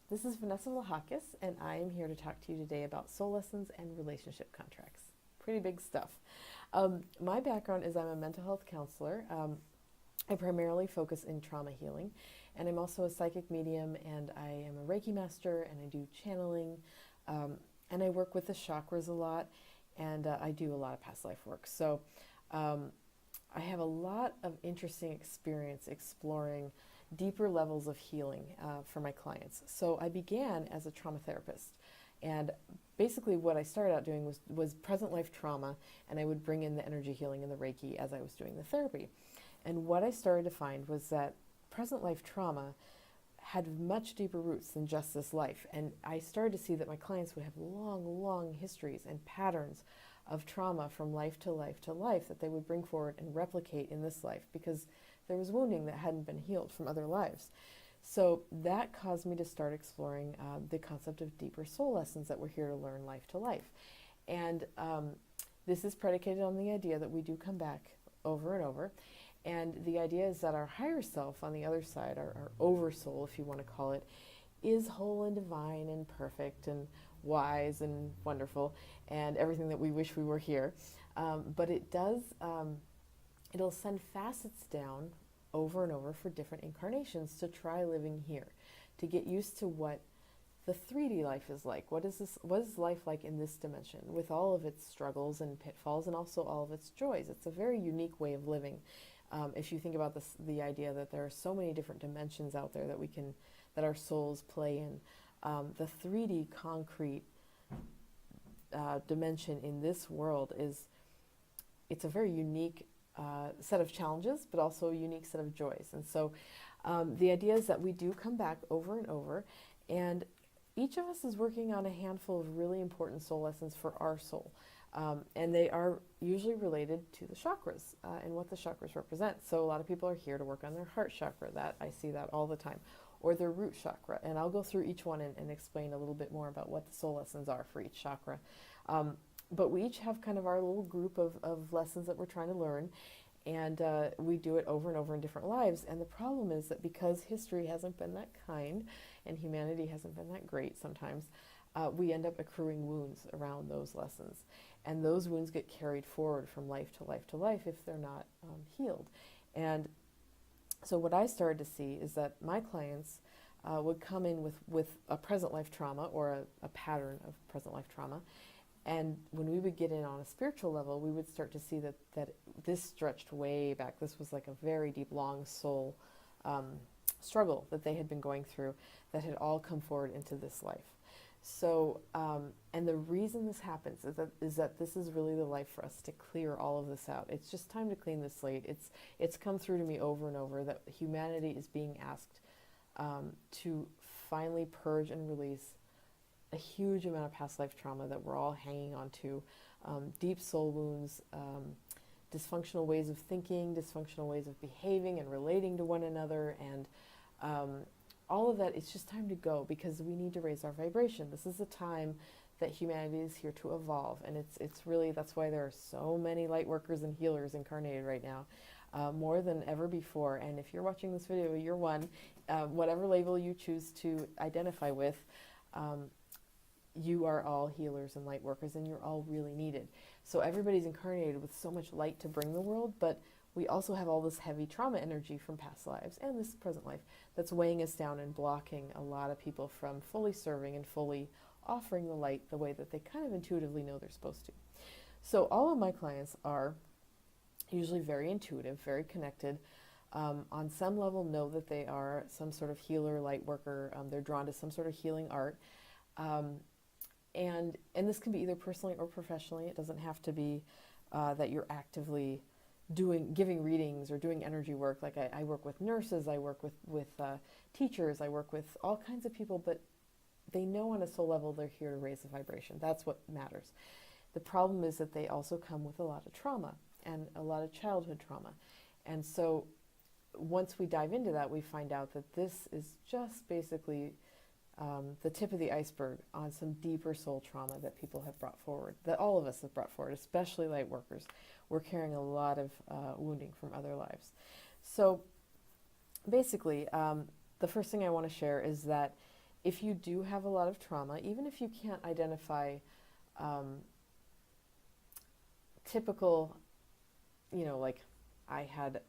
This is Vanessa Vlahakis, and I am here to talk to you today about soul lessons and relationship contracts. Pretty big stuff. My background is I'm a mental health counselor. I primarily focus in trauma healing, and I'm also a psychic medium, and I am a Reiki master, and I do channeling, and I work with the chakras a lot, and I do a lot of past life work. So I have a lot of interesting experience exploring deeper levels of healing for my clients. So I began as a trauma therapist. And basically what I started out doing was present life trauma, and I would bring in the energy healing and the Reiki as I was doing the therapy. And what I started to find was that present life trauma had much deeper roots than just this life. And I started to see that my clients would have long, long histories and patterns of trauma from life to life to life that they would bring forward and replicate in this life because there was wounding that hadn't been healed from other lives. So that caused me to start exploring the concept of deeper soul lessons that we're here to learn life to life. And this is predicated on the idea that we do come back over and over. And the idea is that our higher self on the other side, our oversoul, if you want to call it, is whole and divine and perfect and wise and wonderful and everything that we wish we were here. But it does, it'll send facets down over and over for different incarnations to try living here, to get used to what the 3D life is like. What is life like in this dimension with all of its struggles and pitfalls and also all of its joys? It's a very unique way of living. If you think about this, the idea that there are so many different dimensions out there that our souls play in. The 3D concrete dimension in this world it's a very unique set of challenges, but also a unique set of joys. And so the idea is that we do come back over and over, and each of us is working on a handful of really important soul lessons for our soul. And they are usually related to the chakras and what the chakras represent. So a lot of people are here to work on their heart chakra. That I see that all the time. Or their root chakra. And I'll go through each one and explain a little bit more about what the soul lessons are for each chakra. But we each have kind of our little group of lessons that we're trying to learn. And we do it over and over in different lives. And the problem is that because history hasn't been that kind and humanity hasn't been that great sometimes, we end up accruing wounds around those lessons. And those wounds get carried forward from life to life to life if they're not healed. And so what I started to see is that my clients would come in with a present life trauma or a pattern of present life trauma. And when we would get in on a spiritual level, we would start to see that this stretched way back. This was like a very deep, long soul struggle that they had been going through that had all come forward into this life. So, and the reason this happens is that this is really the life for us to clear all of this out. It's just time to clean the slate. It's come through to me over and over that humanity is being asked to finally purge and release a huge amount of past life trauma that we're all hanging on to, deep soul wounds, dysfunctional ways of thinking, dysfunctional ways of behaving and relating to one another, and all of that. It's just time to go because we need to raise our vibration. This is the time that humanity is here to evolve, and it's really, that's why there are so many light workers and healers incarnated right now, more than ever before. And if you're watching this video, you're one, whatever label you choose to identify with, you are all healers and light workers, and you're all really needed. So everybody's incarnated with so much light to bring the world, but we also have all this heavy trauma energy from past lives and this present life that's weighing us down and blocking a lot of people from fully serving and fully offering the light the way that they kind of intuitively know they're supposed to. So all of my clients are usually very intuitive, very connected, on some level know that they are some sort of healer, light worker. They're drawn to some sort of healing art. And this can be either personally or professionally. It doesn't have to be that you're actively giving readings or doing energy work. Like I work with nurses, I work with teachers, I work with all kinds of people, but they know on a soul level they're here to raise the vibration. That's what matters. The problem is that they also come with a lot of trauma and a lot of childhood trauma. And so once we dive into that, we find out that this is just basically the tip of the iceberg on some deeper soul trauma that people have brought forward, that all of us have brought forward, especially light workers. We're carrying a lot of wounding from other lives. So basically, the first thing I want to share is that if you do have a lot of trauma, even if you can't identify um, typical, like I had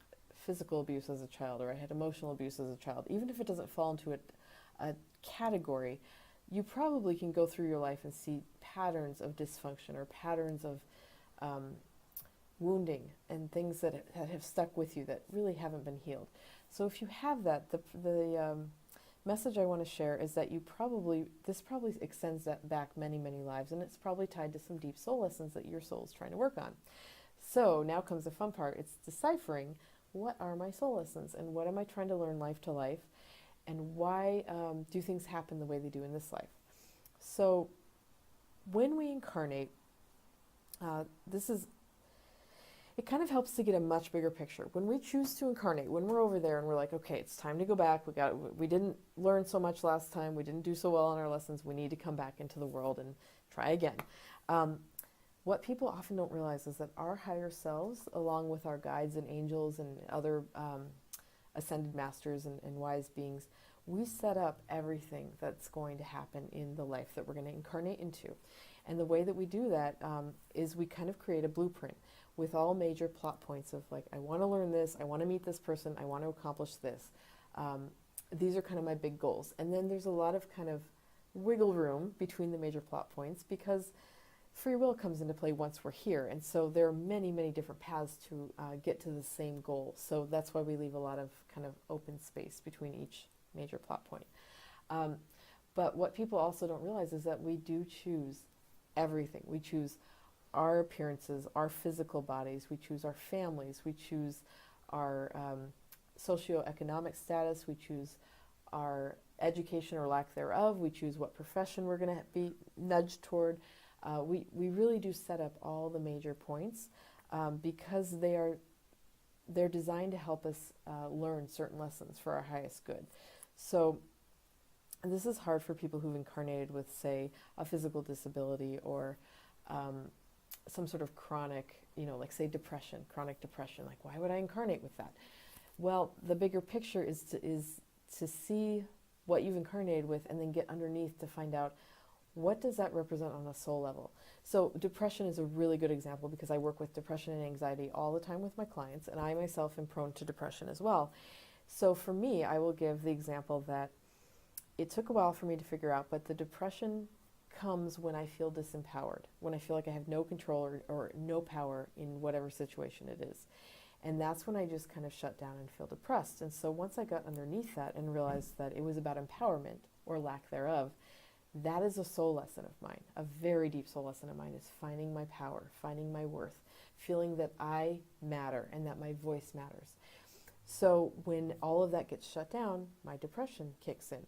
physical abuse as a child or I had emotional abuse as a child, even if it doesn't fall into a category, you probably can go through your life and see patterns of dysfunction or patterns of um, wounding and things that have stuck with you that really haven't been healed. So if you have that, the message I want to share is that this probably extends that back many, many lives, and it's probably tied to some deep soul lessons that your soul is trying to work on. So now comes the fun part. It's deciphering, what are my soul lessons and what am I trying to learn life to life, and why do things happen the way they do in this life. So when we incarnate, it kind of helps to get a much bigger picture. When we choose to incarnate, when we're over there and we're like, okay, it's time to go back. We didn't learn so much last time. We didn't do so well in our lessons. We need to come back into the world and try again. What people often don't realize is that our higher selves, along with our guides and angels and other ascended masters and wise beings, we set up everything that's going to happen in the life that we're going to incarnate into. And the way that we do that is we kind of create a blueprint with all major plot points of like, I want to learn this, I want to meet this person, I want to accomplish this. These are kind of my big goals. And then there's a lot of kind of wiggle room between the major plot points because free will comes into play once we're here. And so there are many, many different paths to get to the same goal. So that's why we leave a lot of kind of open space between each major plot point. But what people also don't realize is that we do choose everything. We choose our appearances, our physical bodies, we choose our families, we choose our socioeconomic status, we choose our education or lack thereof, we choose what profession we're going to be nudged toward. We really do set up all the major points because they're designed to help us learn certain lessons for our highest good. So this is hard for people who've incarnated with, say, a physical disability or some sort of chronic, like say chronic depression. Like, why would I incarnate with that? Well, the bigger picture is to see what you've incarnated with and then get underneath to find out, what does that represent on a soul level? So depression is a really good example because I work with depression and anxiety all the time with my clients, and I myself am prone to depression as well. So for me, I will give the example that it took a while for me to figure out, but the depression comes when I feel disempowered, when I feel like I have no control or no power in whatever situation it is. And that's when I just kind of shut down and feel depressed. And so once I got underneath that and realized that it was about empowerment or lack thereof, that is a soul lesson of mine. A very deep soul lesson of mine is finding my power, finding my worth, feeling that I matter and that my voice matters. So when all of that gets shut down, my depression kicks in.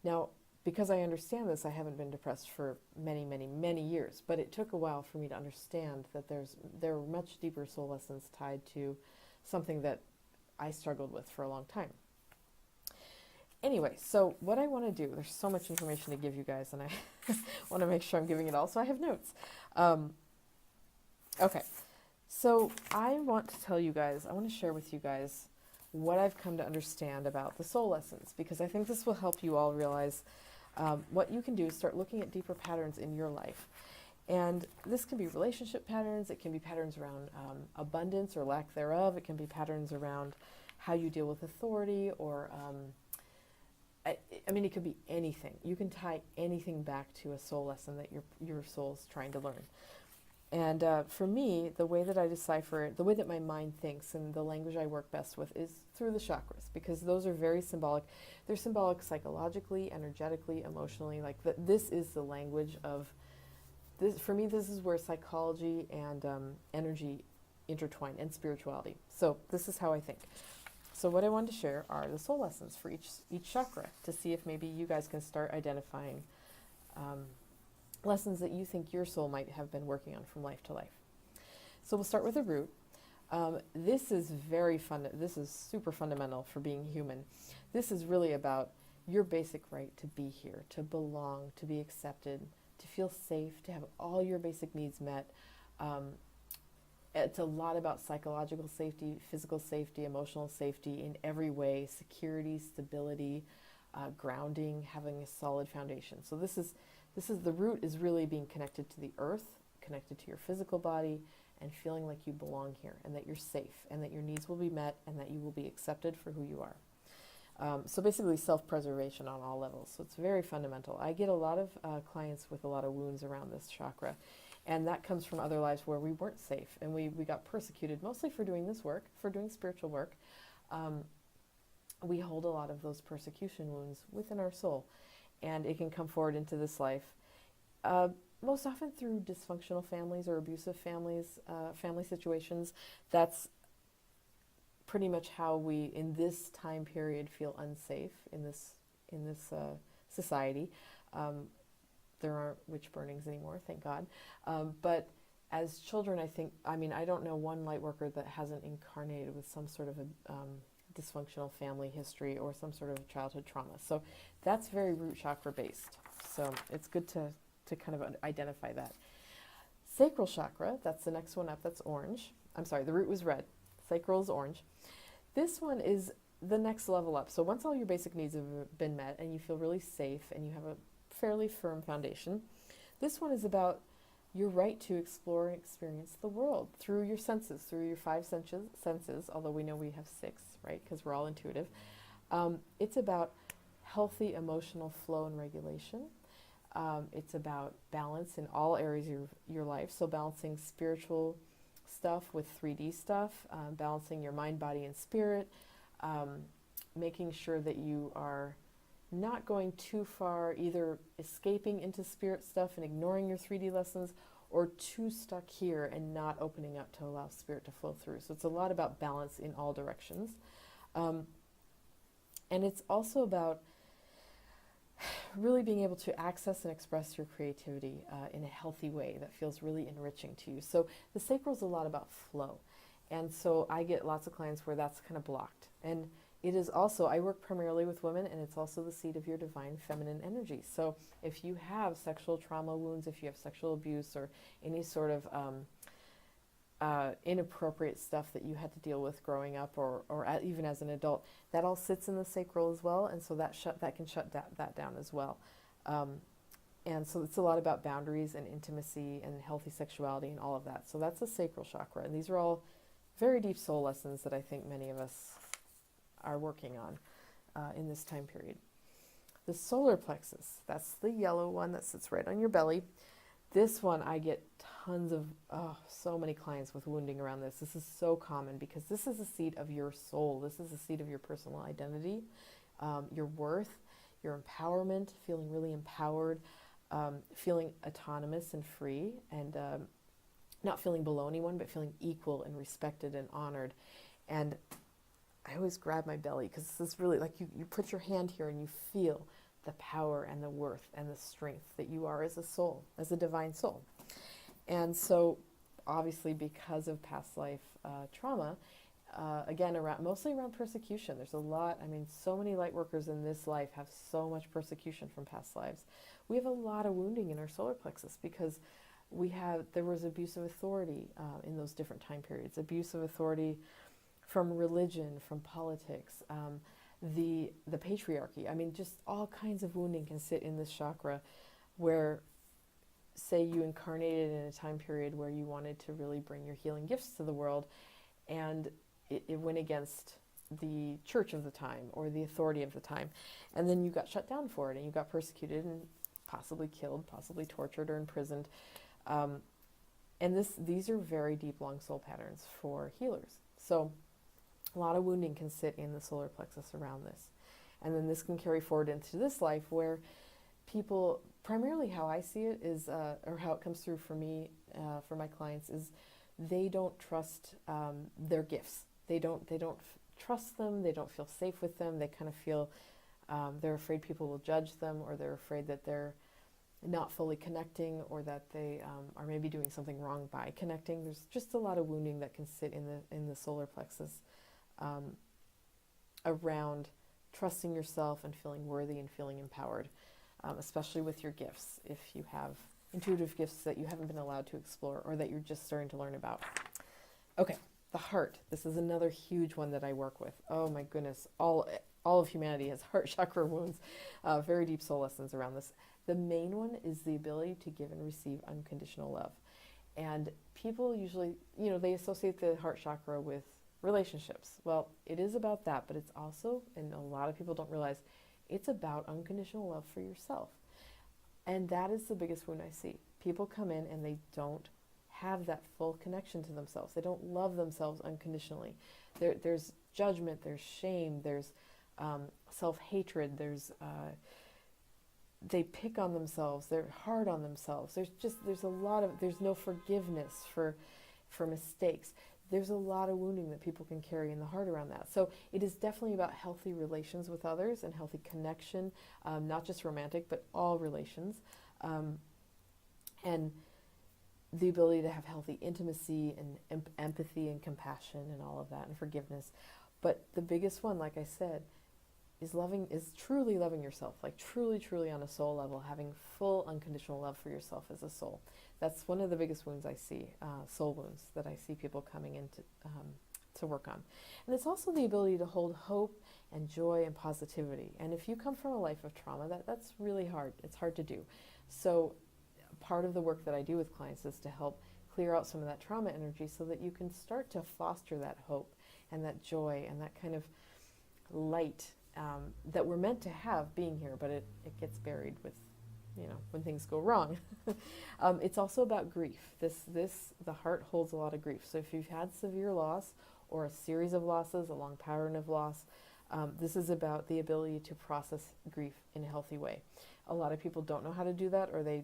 Now, because I understand this, I haven't been depressed for many, many, many years, but it took a while for me to understand that there are much deeper soul lessons tied to something that I struggled with for a long time. Anyway, so what I want to do, there's so much information to give you guys, and I want to make sure I'm giving it all, so I have notes. Okay, so I want to tell you guys, I want to share with you guys what I've come to understand about the soul lessons, because I think this will help you all realize what you can do is start looking at deeper patterns in your life. And this can be relationship patterns, it can be patterns around abundance or lack thereof, it can be patterns around how you deal with authority, or I mean, it could be anything. You can tie anything back to a soul lesson that your soul's trying to learn. And for me, the way that I decipher it, the way that my mind thinks and the language I work best with is through the chakras, because those are very symbolic. They're symbolic psychologically, energetically, emotionally. Like this is the language of this. For me, this is where psychology and energy intertwine, and spirituality. So this is how I think. So what I wanted to share are the soul lessons for each chakra, to see if maybe you guys can start identifying lessons that you think your soul might have been working on from life to life. So we'll start with the root. This is very fun. This is super fundamental for being human. This is really about your basic right to be here, to belong, to be accepted, to feel safe, to have all your basic needs met. It's a lot about psychological safety, physical safety, emotional safety in every way, security, stability, grounding, having a solid foundation. So this is the root is really being connected to the earth, connected to your physical body, and feeling like you belong here, and that you're safe, and that your needs will be met, and that you will be accepted for who you are. So basically self-preservation on all levels. So it's very fundamental. I get a lot of clients with a lot of wounds around this chakra, and that comes from other lives where we weren't safe, and we got persecuted, mostly for doing this work, for doing spiritual work. We hold a lot of those persecution wounds within our soul, and it can come forward into this life. Most often through dysfunctional families or abusive families, family situations. That's pretty much how we, in this time period, feel unsafe in this society. There aren't witch burnings anymore, thank God. But as children, I don't know one light worker that hasn't incarnated with some sort of a dysfunctional family history or some sort of childhood trauma. So that's very root chakra based. So it's good to kind of identify that. Sacral chakra, that's the next one up, that's orange. I'm sorry, the root was red. Sacral is orange. This one is the next level up. So once all your basic needs have been met and you feel really safe and you have a fairly firm foundation, this one is about your right to explore and experience the world through your senses, through your five senses, although we know we have six, right, because we're all intuitive. It's about healthy emotional flow and regulation. It's about balance in all areas of your life, so balancing spiritual stuff with 3D stuff, balancing your mind, body, and spirit, making sure that you are not going too far, either escaping into spirit stuff and ignoring your 3D lessons, or too stuck here and not opening up to allow spirit to flow through. So it's a lot about balance in all directions. And it's also about really being able to access and express your creativity in a healthy way that feels really enriching to you. So the sacral is a lot about flow. And so I get lots of clients where that's kind of blocked. And it is also, I work primarily with women, and it's also the seat of your divine feminine energy. So if you have sexual trauma wounds, if you have sexual abuse or any sort of inappropriate stuff that you had to deal with growing up or even as an adult, that all sits in the sacral as well, and so that can shut that down as well. And so it's a lot about boundaries and intimacy and healthy sexuality and all of that. So that's the sacral chakra, and these are all very deep soul lessons that I think many of us are working on in this time period. The solar plexus, that's the yellow one that sits right on your belly. This one, I get tons of, so many clients with wounding around this. This is so common because this is the seat of your soul. This is the seat of your personal identity, your worth, your empowerment, feeling really empowered, feeling autonomous and free, and not feeling below anyone, but feeling equal and respected and honored. And I always grab my belly because this is really like you put your hand here and you feel the power and the worth and the strength that you are as a soul, as a divine soul. And so obviously because of past life trauma, again, mostly around persecution. There's a lot, so many light workers in this life have so much persecution from past lives. We have a lot of wounding in our solar plexus because there was abuse of authority in those different time periods. Abuse of authority from religion, from politics, the patriarchy. Just all kinds of wounding can sit in this chakra where, say you incarnated in a time period where you wanted to really bring your healing gifts to the world, and it went against the church of the time or the authority of the time, and then you got shut down for it, and you got persecuted and possibly killed, possibly tortured or imprisoned. And these are very deep, long soul patterns for healers. So a lot of wounding can sit in the solar plexus around this. And then this can carry forward into this life where people, primarily how I see it is, or how it comes through for me, for my clients, is they don't trust their gifts. They don't trust them. They don't feel safe with them. They kind of feel they're afraid people will judge them, or they're afraid that they're not fully connecting, or that they are maybe doing something wrong by connecting. There's just a lot of wounding that can sit in the solar plexus around trusting yourself and feeling worthy and feeling empowered, especially with your gifts, if you have intuitive gifts that you haven't been allowed to explore or that you're just starting to learn about. Okay, the heart. This is another huge one that I work with. Oh my goodness, all all of humanity has heart chakra wounds, very deep soul lessons around this. The main one is the ability to give and receive unconditional love. And people usually, they associate the heart chakra with relationships. Well, it is about that, but it's also, and a lot of people don't realize, it's about unconditional love for yourself. And that is the biggest wound I see. People come in and they don't have that full connection to themselves. They don't love themselves unconditionally. There's judgment, there's shame, there's self-hatred, they pick on themselves, they're hard on themselves. There's no forgiveness for mistakes. There's a lot of wounding that people can carry in the heart around that. So it is definitely about healthy relations with others and healthy connection, not just romantic, but all relations. And the ability to have healthy intimacy and empathy and compassion and all of that and forgiveness. But the biggest one, like I said, is truly loving yourself, like truly, truly on a soul level, having full unconditional love for yourself as a soul. That's one of the biggest wounds I see, soul wounds that I see people coming in to work on. And it's also the ability to hold hope and joy and positivity. And if you come from a life of trauma, that's really hard. It's hard to do. So part of the work that I do with clients is to help clear out some of that trauma energy so that you can start to foster that hope and that joy and that kind of light that we're meant to have being here, but it gets buried with, when things go wrong. It's also about grief. The heart holds a lot of grief. So if you've had severe loss or a series of losses, a long pattern of loss, this is about the ability to process grief in a healthy way. A lot of people don't know how to do that, or they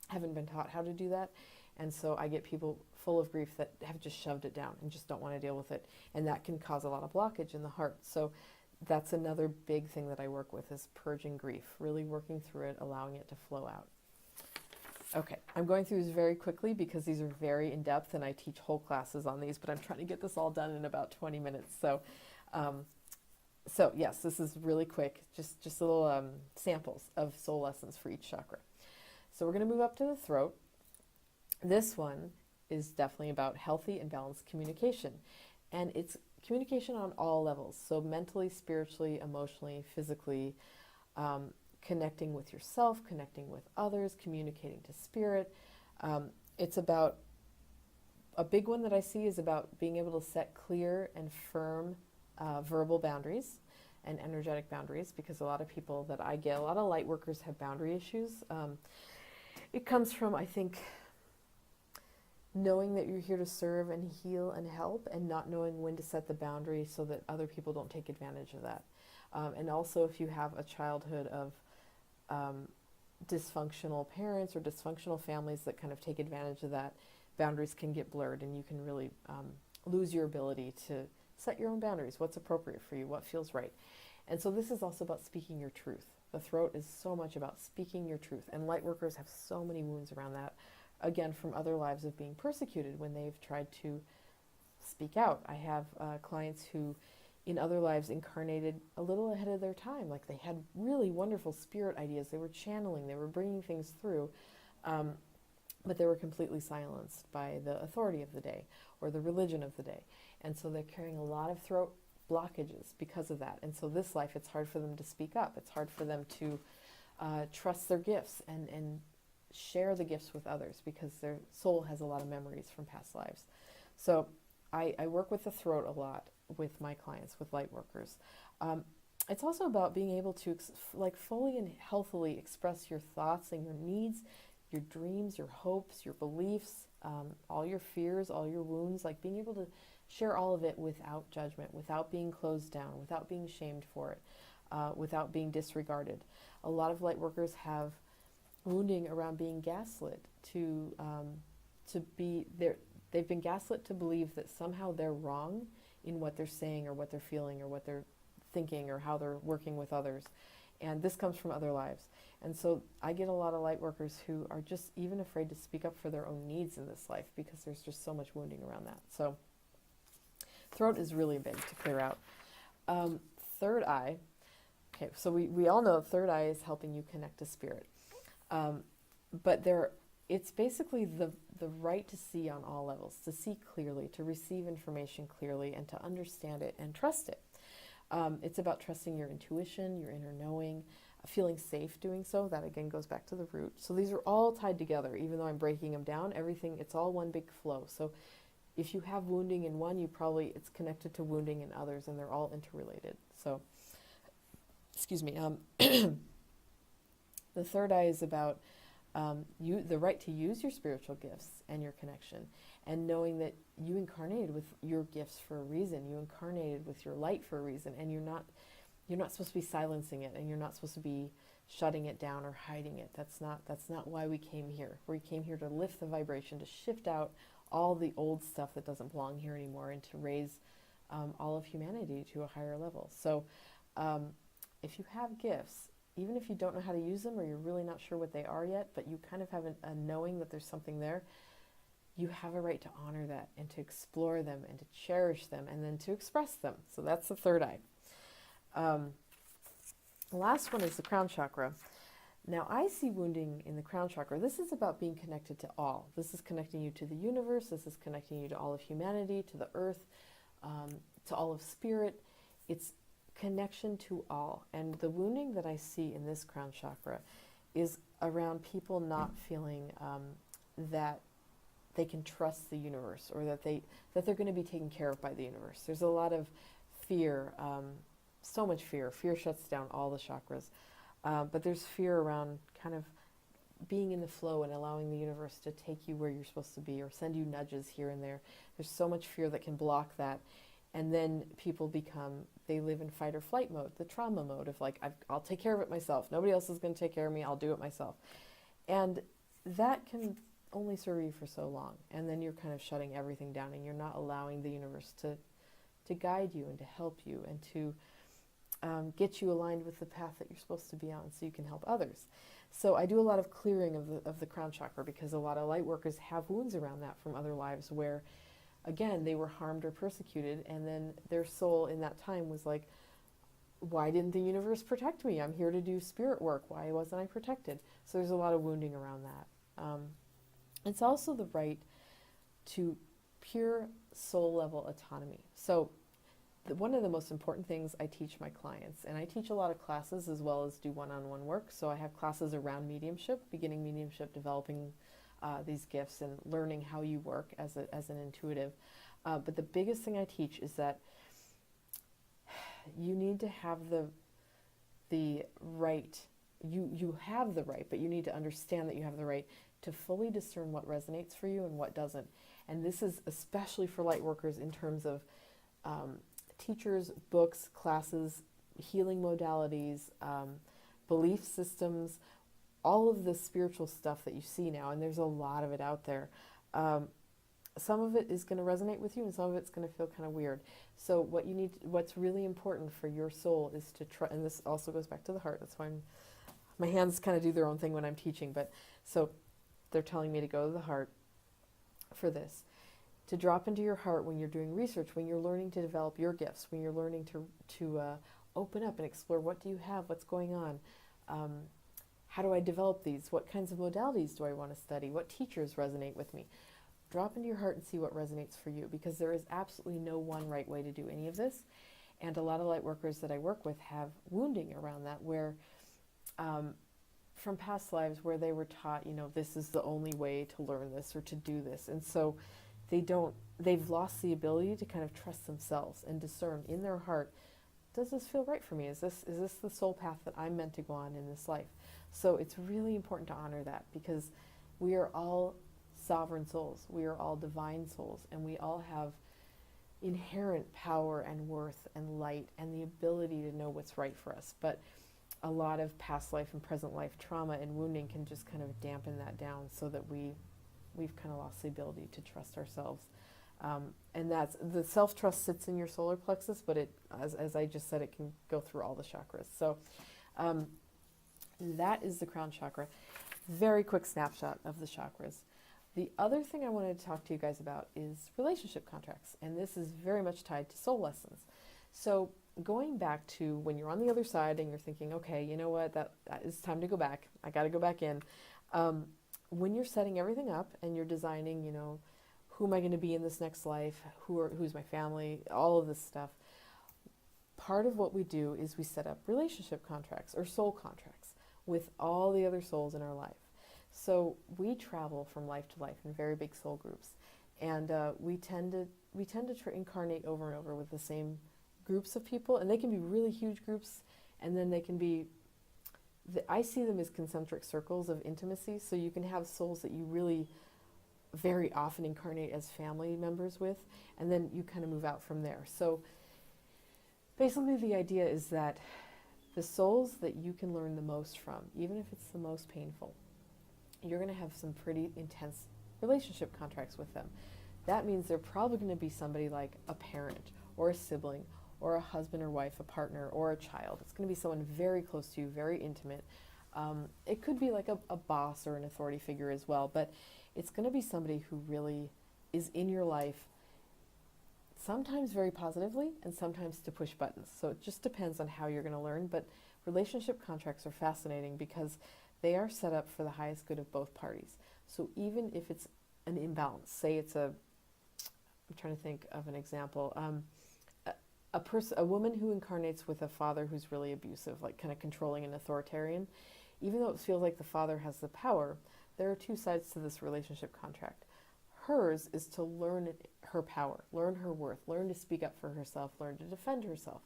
haven't been taught how to do that. And so I get people full of grief that have just shoved it down and just don't want to deal with it. And that can cause a lot of blockage in the heart. So that's another big thing that I work with, is purging grief, really working through it, allowing it to flow out. Okay, I'm going through this very quickly because these are very in-depth and I teach whole classes on these, but I'm trying to get this all done in about 20 minutes. So yes, this is really quick, just little samples of soul lessons for each chakra. So we're going to move up to the throat. This one is definitely about healthy and balanced communication. And it's communication on all levels. So mentally, spiritually, emotionally, physically, connecting with yourself, connecting with others, communicating to spirit. It's about, a big one that I see is about being able to set clear and firm verbal boundaries and energetic boundaries, because a lot of people that I get, a lot of light workers have boundary issues. It comes from, I think, knowing that you're here to serve and heal and help, and not knowing when to set the boundary so that other people don't take advantage of that. And also, if you have a childhood of dysfunctional parents or dysfunctional families that kind of take advantage of that, boundaries can get blurred, and you can really lose your ability to set your own boundaries, what's appropriate for you, what feels right. And so this is also about speaking your truth. The throat is so much about speaking your truth, and light workers have so many wounds around that, again, from other lives of being persecuted when they've tried to speak out. I have clients who in other lives incarnated a little ahead of their time. Like, they had really wonderful spirit ideas. They were channeling, they were bringing things through, but they were completely silenced by the authority of the day or the religion of the day. And so they're carrying a lot of throat blockages because of that. And so this life, it's hard for them to speak up. It's hard for them to trust their gifts and share the gifts with others, because their soul has a lot of memories from past lives. So I work with the throat a lot with my clients, with light workers. It's also about being able to fully and healthily express your thoughts and your needs, your dreams, your hopes, your beliefs, all your fears, all your wounds, like being able to share all of it without judgment, without being closed down, without being shamed for it, without being disregarded. A lot of light workers have wounding around being gaslit they've been gaslit to believe that somehow they're wrong in what they're saying or what they're feeling or what they're thinking or how they're working with others. And this comes from other lives. And so I get a lot of light workers who are just even afraid to speak up for their own needs in this life, because there's just so much wounding around that. So throat is really big to clear out. Third eye. Okay, so we all know third eye is helping you connect to spirit. But it's basically the right to see on all levels, to see clearly, to receive information clearly, and to understand it and trust it. It's about trusting your intuition, your inner knowing, feeling safe doing so. That again goes back to the root. So these are all tied together, even though I'm breaking them down. Everything, it's all one big flow. So if you have wounding in one, it's connected to wounding in others, and they're all interrelated. So, excuse me. The third eye is about the right to use your spiritual gifts and your connection, and knowing that you incarnated with your gifts for a reason. You incarnated with your light for a reason, and you're not supposed to be silencing it, and you're not supposed to be shutting it down or hiding it. That's not why we came here. We came here to lift the vibration, to shift out all the old stuff that doesn't belong here anymore, and to raise all of humanity to a higher level. So if you have gifts, even if you don't know how to use them, or you're really not sure what they are yet, but you kind of have a knowing that there's something there, you have a right to honor that, and to explore them, and to cherish them, and then to express them. So that's the third eye. The last one is the crown chakra. Now, I see wounding in the crown chakra. This is about being connected to all. This is connecting you to the universe. This is connecting you to all of humanity, to the earth, to all of spirit. It's connection to all. And the wounding that I see in this crown chakra is around people not feeling that they can trust the universe, or that they're going to be taken care of by the universe. There's a lot of fear, so much fear. Fear shuts down all the chakras. But there's fear around kind of being in the flow and allowing the universe to take you where you're supposed to be, or send you nudges here and there. There's so much fear that can block that. And then people they live in fight or flight mode, the trauma mode of like, I'll take care of it myself. Nobody else is going to take care of me. I'll do it myself. And that can only serve you for so long. And then you're kind of shutting everything down, and you're not allowing the universe to guide you and to help you, and to get you aligned with the path that you're supposed to be on, so you can help others. So I do a lot of clearing of the crown chakra, because a lot of light workers have wounds around that from other lives where, again, they were harmed or persecuted, and then their soul in that time was like, why didn't the universe protect me? I'm here to do spirit work. Why wasn't I protected? So there's a lot of wounding around that. It's also the right to pure soul level autonomy. So one of the most important things I teach my clients, and I teach a lot of classes as well as do one-on-one work. So I have classes around mediumship, beginning mediumship, developing these gifts, and learning how you work as an intuitive. But the biggest thing I teach is that you need to have the right. You have the right, but you need to understand that you have the right to fully discern what resonates for you and what doesn't. And this is especially for light workers in terms of teachers, books, classes, healing modalities, belief systems, all of the spiritual stuff that you see now, and there's a lot of it out there. Some of it is going to resonate with you, and some of it's going to feel kind of weird. So what's really important for your soul is to try, and this also goes back to the heart. That's why my hands kind of do their own thing when I'm teaching, but so they're telling me to go to the heart for this. To drop into your heart when you're doing research, when you're learning to develop your gifts, when you're learning to open up and explore, what do you have, what's going on, how do I develop these, what kinds of modalities do I want to study, what teachers resonate with me. Drop into your heart and see what resonates for you, because there is absolutely no one right way to do any of this. And a lot of light workers that I work with have wounding around that, where from past lives where they were taught, this is the only way to learn this or to do this. And so they've lost the ability to kind of trust themselves and discern in their heart, does this feel right for me? Is this the soul path that I'm meant to go on in this life? So it's really important to honor that, because we are all sovereign souls. We are all divine souls, and we all have inherent power and worth and light and the ability to know what's right for us. But a lot of past life and present life trauma and wounding can just kind of dampen that down, so that we've kind of lost the ability to trust ourselves. And that's the self-trust sits in your solar plexus, but it, as I just said, it can go through all the chakras. So that is the crown chakra. Very quick snapshot of the chakras. The other thing I wanted to talk to you guys about is relationship contracts, and this is very much tied to soul lessons. So going back to when you're on the other side and you're thinking, okay, you know what, that is time to go back. I got to go back in. When you're setting everything up and you're designing, who am I going to be in this next life? Who's my family? All of this stuff. part of what we do is we set up relationship contracts or soul contracts with all the other souls in our life. So we travel from life to life in very big soul groups, and we tend to incarnate over and over with the same groups of people, and they can be really huge groups, and then they can be. I see them as concentric circles of intimacy. So you can have souls that you really very often incarnate as family members with, and then you kind of move out from there. So basically, the idea is that the souls that you can learn the most from, even if it's the most painful, you're going to have some pretty intense relationship contracts with them. That means they're probably going to be somebody like a parent or a sibling or a husband or wife, a partner or a child. It's going to be someone very close to you, very intimate. It could be like a boss or an authority figure as well, but it's going to be somebody who really is in your life, sometimes very positively and sometimes to push buttons. So it just depends on how you're going to learn. But relationship contracts are fascinating because they are set up for the highest good of both parties. So even if it's an imbalance, say it's I'm trying to think of an example, a woman who incarnates with a father who's really abusive, like kind of controlling and authoritarian, even though it feels like the father has the power, there are two sides to this relationship contract. Hers is to learn her power, learn her worth, learn to speak up for herself, learn to defend herself,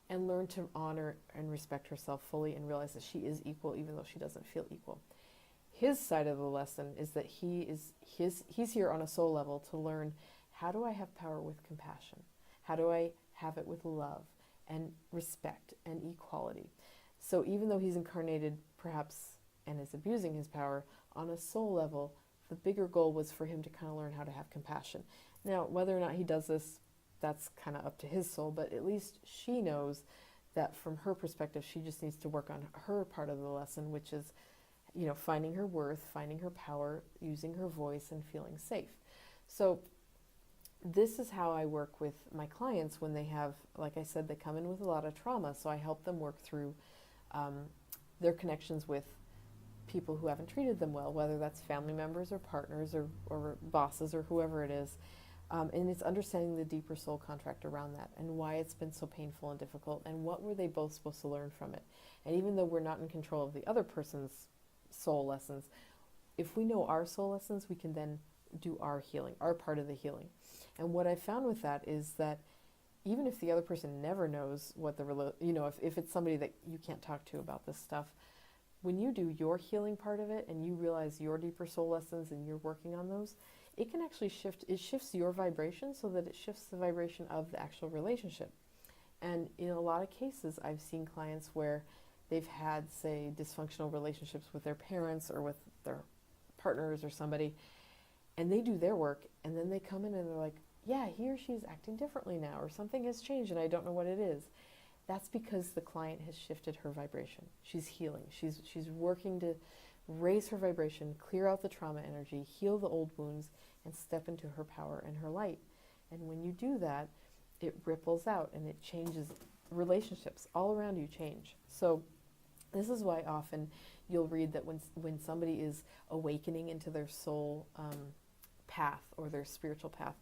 and learn to honor and respect herself fully and realize that she is equal even though she doesn't feel equal. His side of the lesson is that he's here on a soul level to learn, how do I have power with compassion? How do I have it with love and respect and equality? So even though he's incarnated perhaps and is abusing his power, on a soul level, the bigger goal was for him to kind of learn how to have compassion. Now, whether or not he does this, that's kind of up to his soul, but at least she knows that from her perspective, she just needs to work on her part of the lesson, which is, finding her worth, finding her power, using her voice, and feeling safe. So this is how I work with my clients when they have, like I said, they come in with a lot of trauma. So I help them work through their connections with people who haven't treated them well, whether that's family members or partners or bosses or whoever it is. And it's understanding the deeper soul contract around that and why it's been so painful and difficult and what were they both supposed to learn from it. And even though we're not in control of the other person's soul lessons, if we know our soul lessons, we can then do our healing, our part of the healing. And what I found with that is that even if the other person never knows what if it's somebody that you can't talk to about this stuff, when you do your healing part of it and you realize your deeper soul lessons and you're working on those, it can actually shifts your vibration so that it shifts the vibration of the actual relationship. And in a lot of cases, I've seen clients where they've had, say, dysfunctional relationships with their parents or with their partners or somebody, and they do their work, and then they come in and they're like, yeah, he or she's acting differently now, or something has changed and I don't know what it is. That's because the client has shifted her vibration. She's healing. She's working to raise her vibration, clear out the trauma energy, heal the old wounds, and step into her power and her light. And when you do that, it ripples out and it changes relationships. All around you change. So this is why often you'll read that when somebody is awakening into their soul path or their spiritual path,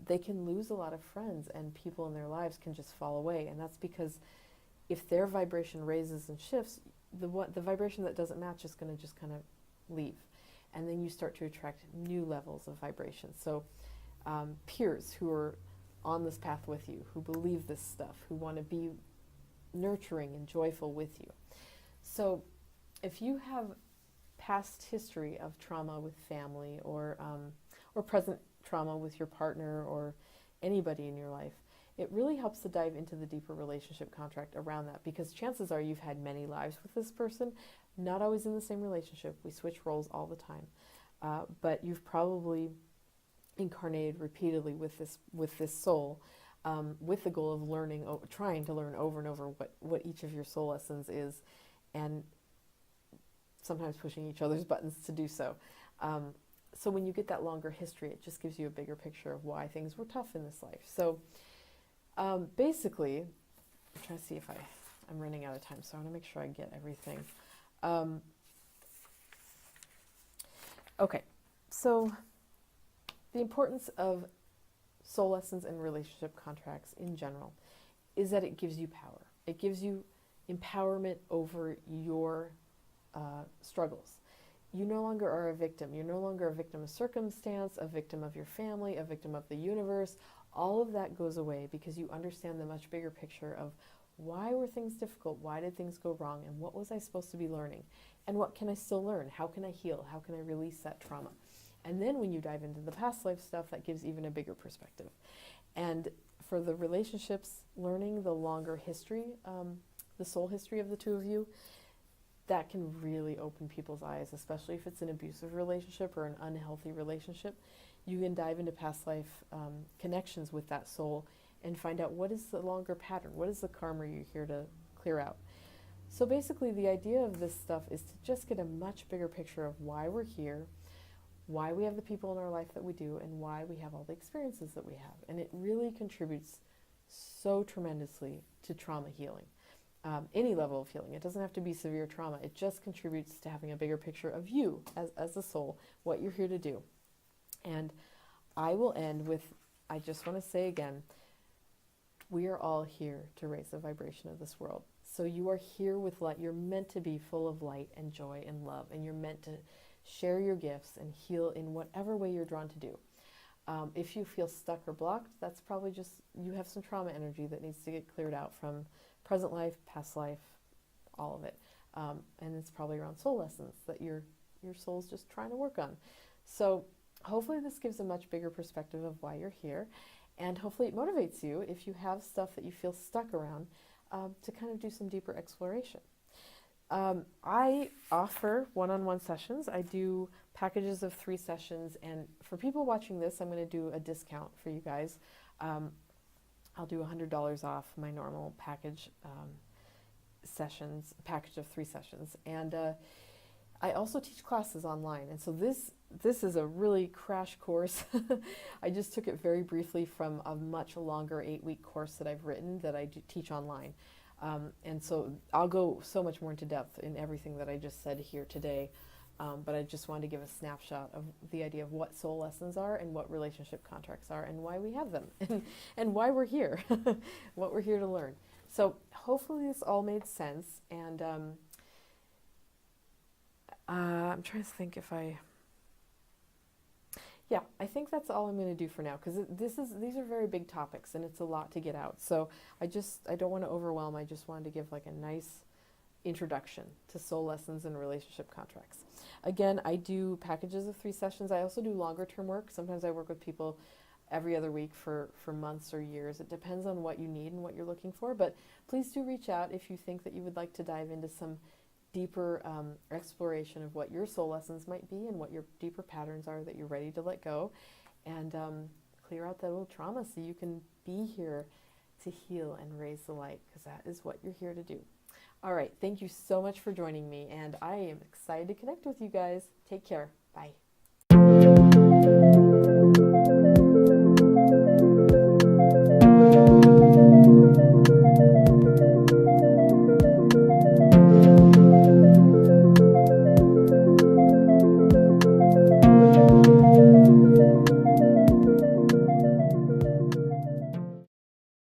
they can lose a lot of friends and people in their lives can just fall away. And that's because if their vibration raises and shifts, the vibration that doesn't match is going to just kind of leave. And then you start to attract new levels of vibration. So peers who are on this path with you, who believe this stuff, who want to be nurturing and joyful with you. So if you have past history of trauma with family or present trauma with your partner or anybody in your life, it really helps to dive into the deeper relationship contract around that, because chances are you've had many lives with this person, not always in the same relationship. We switch roles all the time, but you've probably incarnated repeatedly with this soul, with the goal of trying to learn over and over what each of your soul lessons is, and sometimes pushing each other's buttons to do so. So when you get that longer history, it just gives you a bigger picture of why things were tough in this life. So basically, I'm trying to see if I'm running out of time, so I want to make sure I get everything. Okay, so the importance of soul lessons and relationship contracts in general is that it gives you power. It gives you empowerment over your struggles. You no longer are a victim. You're no longer a victim of circumstance, a victim of your family, a victim of the universe. All of that goes away because you understand the much bigger picture of why were things difficult? Why did things go wrong? And what was I supposed to be learning? And what can I still learn? How can I heal? How can I release that trauma? And then when you dive into the past life stuff, that gives even a bigger perspective. And for the relationships, learning the longer history, the soul history of the two of you, that can really open people's eyes, especially if it's an abusive relationship or an unhealthy relationship. You can dive into past life connections with that soul and find out what is the longer pattern, what is the karma you're here to clear out. So basically the idea of this stuff is to just get a much bigger picture of why we're here, why we have the people in our life that we do, and why we have all the experiences that we have. And it really contributes so tremendously to trauma healing. Any level of healing. It doesn't have to be severe trauma. It just contributes to having a bigger picture of you as a soul, what you're here to do. And I will end with, I just want to say again, we are all here to raise the vibration of this world. So you are here with light. You're meant to be full of light and joy and love, and you're meant to share your gifts and heal in whatever way you're drawn to do. If you feel stuck or blocked, that's probably just you have some trauma energy that needs to get cleared out from present life, past life, all of it. And it's probably around soul lessons that your soul's just trying to work on. So hopefully this gives a much bigger perspective of why you're here. And hopefully it motivates you, if you have stuff that you feel stuck around, to kind of do some deeper exploration. I offer one-on-one sessions. I do packages of 3 sessions. And for people watching this, I'm going to do a discount for you guys. I'll do $100 off my normal package package of 3 sessions. And I also teach classes online. And so this is a really crash course. I just took it very briefly from a much longer 8-week course that I've written that I do teach online. And so I'll go so much more into depth in everything that I just said here today. But I just wanted to give a snapshot of the idea of what soul lessons are and what relationship contracts are and why we have them and why we're here, what we're here to learn. So hopefully this all made sense. And I'm trying to think if I think that's all I'm going to do for now, because these are very big topics and it's a lot to get out. So I don't want to overwhelm. I just wanted to give like a nice introduction to soul lessons and relationship contracts. Again, I do packages of 3 sessions. I also do longer term work. Sometimes I work with people every other week for months or years. It depends on what you need and what you're looking for, but please do reach out if you think that you would like to dive into some deeper exploration of what your soul lessons might be and what your deeper patterns are that you're ready to let go and clear out that old trauma so you can be here to heal and raise the light, because that is what you're here to do. All right, thank you so much for joining me, and I am excited to connect with you guys. Take care. Bye.